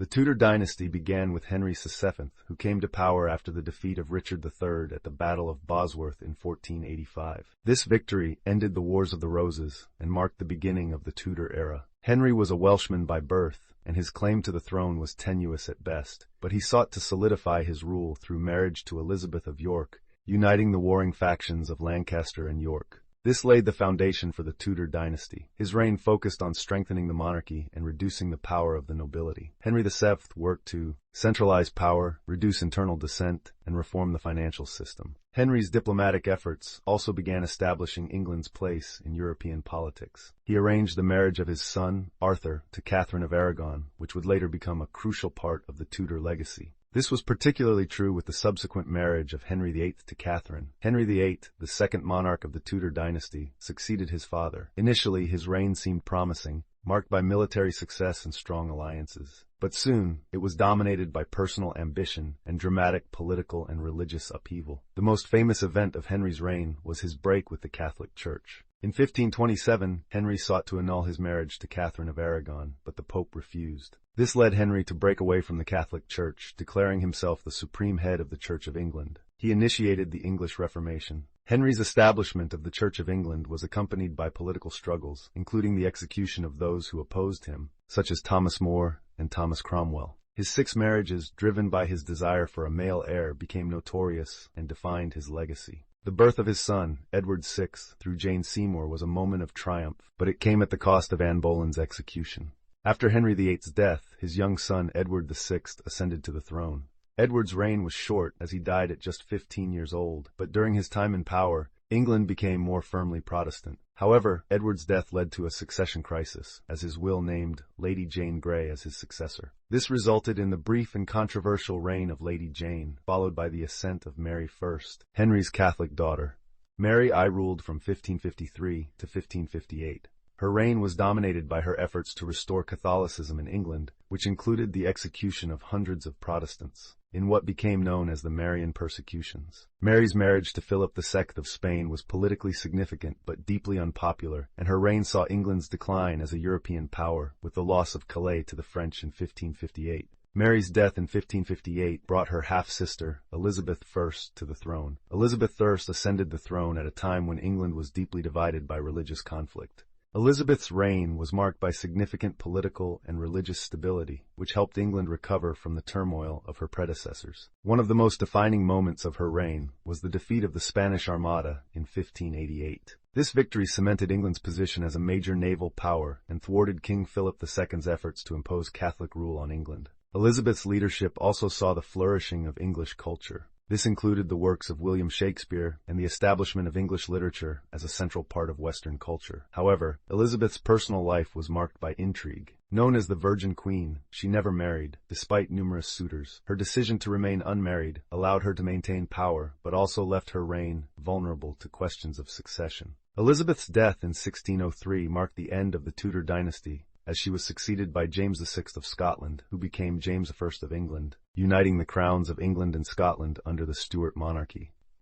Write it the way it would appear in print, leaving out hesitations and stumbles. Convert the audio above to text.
The Tudor dynasty began with Henry VII, who came to power after the defeat of Richard III at the Battle of Bosworth in 1485. This victory ended the Wars of the Roses and marked the beginning of the Tudor era. Henry was a Welshman by birth, and his claim to the throne was tenuous at best, but he sought to solidify his rule through marriage to Elizabeth of York, uniting the warring factions of Lancaster and York. This laid the foundation for the Tudor dynasty. His reign focused on strengthening the monarchy and reducing the power of the nobility. Henry VII worked to centralize power, reduce internal dissent, and reform the financial system. Henry's diplomatic efforts also began establishing England's place in European politics. He arranged the marriage of his son, Arthur, to Catherine of Aragon, which would later become a crucial part of the Tudor legacy. This was particularly true with the subsequent marriage of Henry VIII to Catherine. Henry VIII, the second monarch of the Tudor dynasty, succeeded his father. Initially, his reign seemed promising, marked by military success and strong alliances. But soon, it was dominated by personal ambition and dramatic political and religious upheaval. The most famous event of Henry's reign was his break with the Catholic Church. In 1527, Henry sought to annul his marriage to Catherine of Aragon, but the Pope refused. This led Henry to break away from the Catholic Church, declaring himself the supreme head of the Church of England. He initiated the English Reformation. Henry's establishment of the Church of England was accompanied by political struggles, including the execution of those who opposed him, such as Thomas More and Thomas Cromwell. His 6 marriages, driven by his desire for a male heir, became notorious and defined his legacy. The birth of his son, Edward VI, through Jane Seymour was a moment of triumph, but it came at the cost of Anne Boleyn's execution. After Henry VIII's death, his young son Edward VI ascended to the throne. Edward's reign was short, as he died at just 15 years old, but during his time in power, England became more firmly Protestant. However, Edward's death led to a succession crisis, as his will named Lady Jane Grey as his successor. This resulted in the brief and controversial reign of Lady Jane, followed by the ascent of Mary I, Henry's Catholic daughter. Mary I ruled from 1553 to 1558. Her reign was dominated by her efforts to restore Catholicism in England, which included the execution of hundreds of Protestants, in what became known as the Marian persecutions. Mary's marriage to Philip II of Spain was politically significant but deeply unpopular, and her reign saw England's decline as a European power, with the loss of Calais to the French in 1558. Mary's death in 1558 brought her half-sister, Elizabeth I, to the throne. Elizabeth I ascended the throne at a time when England was deeply divided by religious conflict. Elizabeth's reign was marked by significant political and religious stability, which helped England recover from the turmoil of her predecessors. One of the most defining moments of her reign was the defeat of the Spanish Armada in 1588. This victory cemented England's position as a major naval power and thwarted King Philip II's efforts to impose Catholic rule on England. Elizabeth's leadership also saw the flourishing of English culture. This included the works of William Shakespeare and the establishment of English literature as a central part of Western culture. However, Elizabeth's personal life was marked by intrigue. Known as the Virgin Queen, she never married, despite numerous suitors. Her decision to remain unmarried allowed her to maintain power, but also left her reign vulnerable to questions of succession. Elizabeth's death in 1603 marked the end of the Tudor dynasty, as she was succeeded by James VI of Scotland, who became James I of England, uniting the crowns of England and Scotland under the Stuart monarchy.